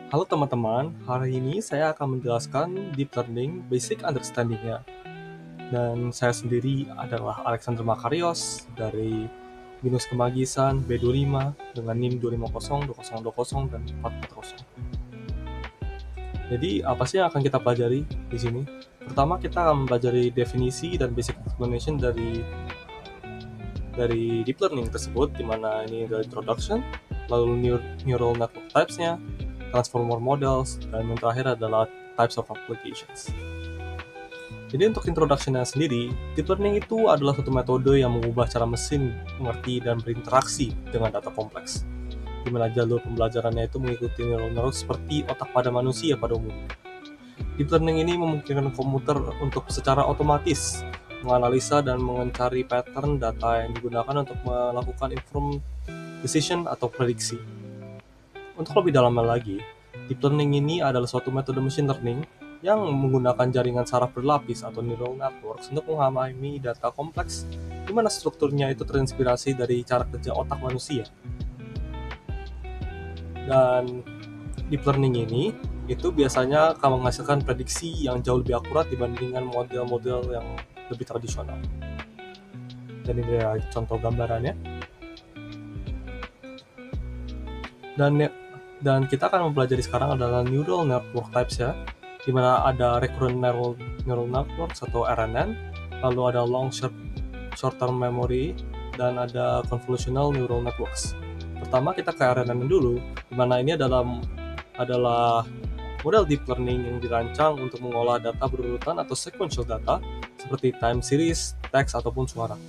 Halo teman-teman, hari ini saya akan menjelaskan Deep Learning Basic Understanding-nya. Dan saya sendiri adalah Alexander Makarios dari Binus Kemagisan B25 dengan NIM 250, 2020, dan 440. Jadi, apa sih yang akan kita pelajari di sini? Pertama, kita akan mempelajari definisi dan basic explanation dari Deep Learning tersebut, di mana ini adalah introduction, lalu neural network types-nya, transformer models, dan yang terakhir adalah types of applications. Jadi untuk introduction-nya sendiri, deep learning itu adalah suatu metode yang mengubah cara mesin mengerti dan berinteraksi dengan data kompleks, di mana jalur pembelajarannya itu mengikuti neural network seperti otak pada manusia pada umumnya. Deep learning ini memungkinkan komputer untuk secara otomatis menganalisa dan mencari pattern data yang digunakan untuk melakukan informed decision atau prediksi. Untuk lebih dalam lagi, deep learning ini adalah suatu metode machine learning yang menggunakan jaringan saraf berlapis atau neural networks untuk memahami data kompleks di mana strukturnya itu terinspirasi dari cara kerja otak manusia. Dan deep learning ini itu biasanya akan menghasilkan prediksi yang jauh lebih akurat dibandingkan model-model yang lebih tradisional. Dan ini adalah contoh gambarannya. Dan kita akan mempelajari sekarang adalah neural network types ya, di mana ada recurrent neural networks atau RNN, lalu ada long short-term memory, dan ada convolutional neural networks. Pertama kita ke RNN dulu, di mana ini adalah model deep learning yang dirancang untuk mengolah data berurutan atau sequential data seperti time series, teks, ataupun suara.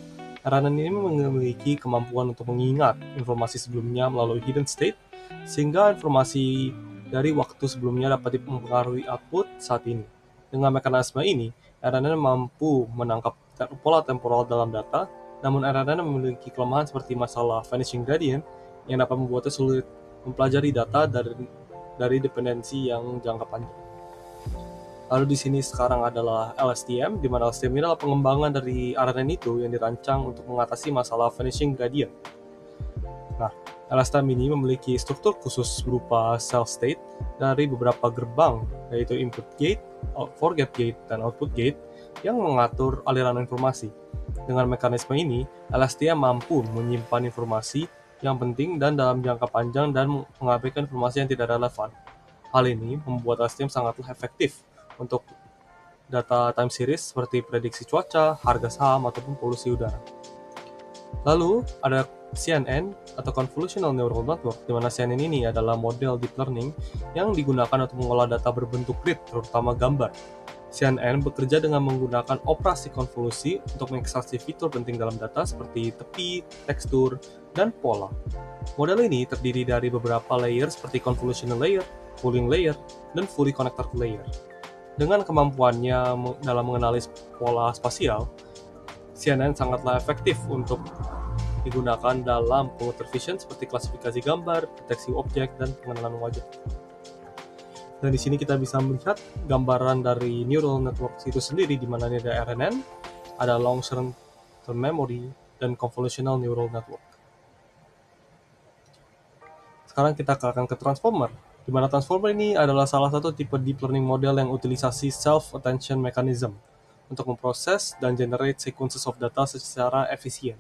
RNN ini memiliki kemampuan untuk mengingat informasi sebelumnya melalui hidden state, sehingga informasi dari waktu sebelumnya dapat mempengaruhi output saat ini. Dengan mekanisme ini, RNN mampu menangkap pola temporal dalam data, namun RNN memiliki kelemahan seperti masalah vanishing gradient yang dapat membuatnya sulit mempelajari data dari dependensi yang jangka panjang. Lalu di sini sekarang adalah LSTM, di mana LSTM ini adalah pengembangan dari RNN itu yang dirancang untuk mengatasi masalah vanishing gradient. Nah, LSTM ini memiliki struktur khusus berupa cell state dari beberapa gerbang, yaitu input gate, forget gate, dan output gate yang mengatur aliran informasi. Dengan mekanisme ini, LSTM mampu menyimpan informasi yang penting dan dalam jangka panjang dan mengabaikan informasi yang tidak relevan. Hal ini membuat LSTM sangatlah efektif untuk data time series seperti prediksi cuaca, harga saham, ataupun polusi udara. Lalu ada CNN atau Convolutional Neural Network, di mana CNN ini adalah model deep learning yang digunakan untuk mengolah data berbentuk grid, terutama gambar. CNN bekerja dengan menggunakan operasi konvolusi untuk mengekstraksi fitur penting dalam data seperti tepi, tekstur, dan pola. Model ini terdiri dari beberapa layer seperti convolutional layer, pooling layer, dan fully connected layer. Dengan kemampuannya dalam mengenali pola spasial, CNN sangatlah efektif untuk digunakan dalam computer vision seperti klasifikasi gambar, deteksi objek, dan pengenalan wajah. Dan di sini kita bisa melihat gambaran dari neural network itu sendiri, di mana ada RNN, ada long term memory, dan convolutional neural network. Sekarang kita akan ke transformer, di mana transformer ini adalah salah satu tipe deep learning model yang utilisasi self-attention mechanism untuk memproses dan generate sequences of data secara efisien.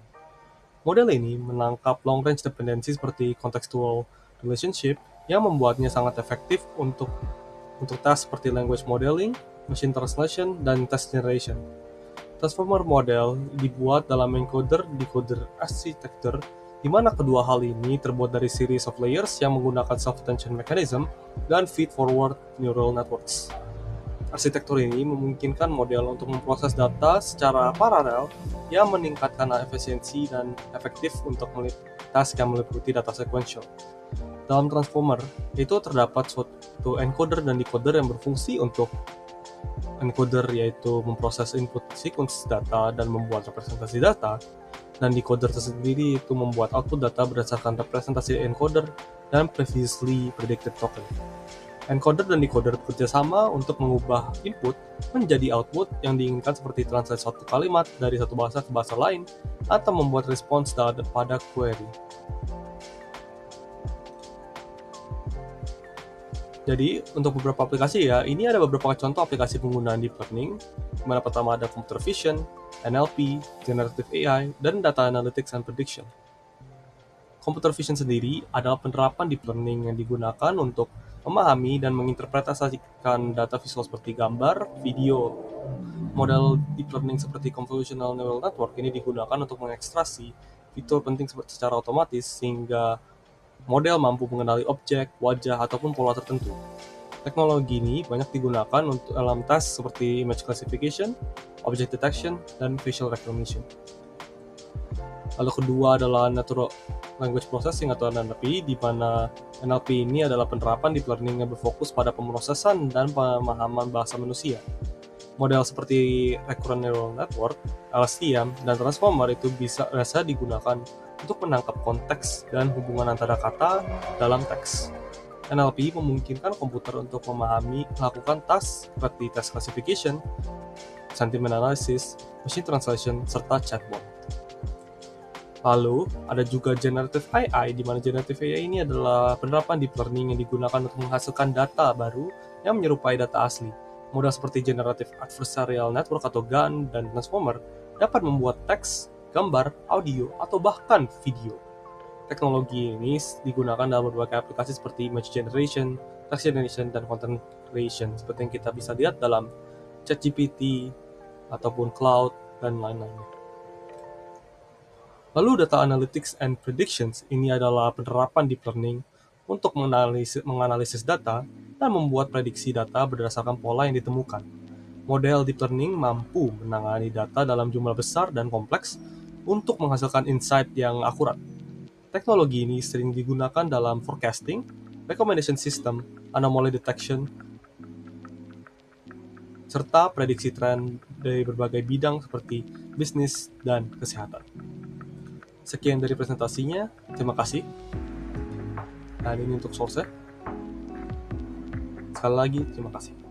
Model ini menangkap long-range dependency seperti contextual relationship yang membuatnya sangat efektif untuk task seperti language modeling, machine translation, dan text generation. Transformer model dibuat dalam encoder-decoder architecture, di mana kedua hal ini terbuat dari series of layers yang menggunakan self-attention mechanism dan feed-forward neural networks. Arsitektur ini memungkinkan model untuk memproses data secara paralel yang meningkatkan efisiensi dan efektif untuk task yang meliputi data sequential. Dalam transformer, itu terdapat suatu encoder dan decoder yang berfungsi untuk encoder yaitu memproses input sequence data dan membuat representasi data, dan decoder tersendiri itu membuat output data berdasarkan representasi encoder dan previously predicted token. Encoder dan decoder bekerja sama untuk mengubah input menjadi output yang diinginkan seperti translate suatu kalimat dari satu bahasa ke bahasa lain atau membuat respons pada query. Jadi, untuk beberapa aplikasi ya, ini ada beberapa contoh aplikasi penggunaan deep learning, di mana pertama ada computer vision, NLP, generative AI, dan data analytics and prediction. Computer vision sendiri adalah penerapan deep learning yang digunakan untuk memahami dan menginterpretasikan data visual seperti gambar, video. Model deep learning seperti convolutional neural network ini digunakan untuk mengekstraksi fitur penting secara otomatis sehingga model mampu mengenali objek, wajah, ataupun pola tertentu. Teknologi ini banyak digunakan untuk dalam tes seperti image classification, object detection, dan facial recognition. Lalu kedua adalah natural language processing atau NLP, di mana NLP ini adalah penerapan deep learning yang berfokus pada pemrosesan dan pemahaman bahasa manusia. Model seperti recurrent neural network, LSTM, dan transformer itu bisa digugakan untuk menangkap konteks dan hubungan antara kata dalam teks. NLP memungkinkan komputer untuk melakukan task seperti task classification, sentiment analysis, machine translation, serta chatbot. Lalu, ada juga generative AI, di mana generative AI ini adalah penerapan deep learning yang digunakan untuk menghasilkan data baru yang menyerupai data asli. Model seperti Generative Adversarial Network atau GAN dan Transformer dapat membuat teks, gambar, audio, atau bahkan video. Teknologi ini digunakan dalam berbagai aplikasi seperti image generation, text generation, dan content creation, seperti yang kita bisa lihat dalam ChatGPT, ataupun cloud, dan lain-lainnya. Lalu data analytics and predictions ini adalah penerapan deep learning untuk menganalisis data dan membuat prediksi data berdasarkan pola yang ditemukan. Model deep learning mampu menangani data dalam jumlah besar dan kompleks untuk menghasilkan insight yang akurat. Teknologi ini sering digunakan dalam forecasting, recommendation system, anomaly detection, serta prediksi tren dari berbagai bidang seperti bisnis dan kesehatan. Sekian dari presentasinya, terima kasih. Dan ini untuk source-nya. Sekali lagi, terima kasih.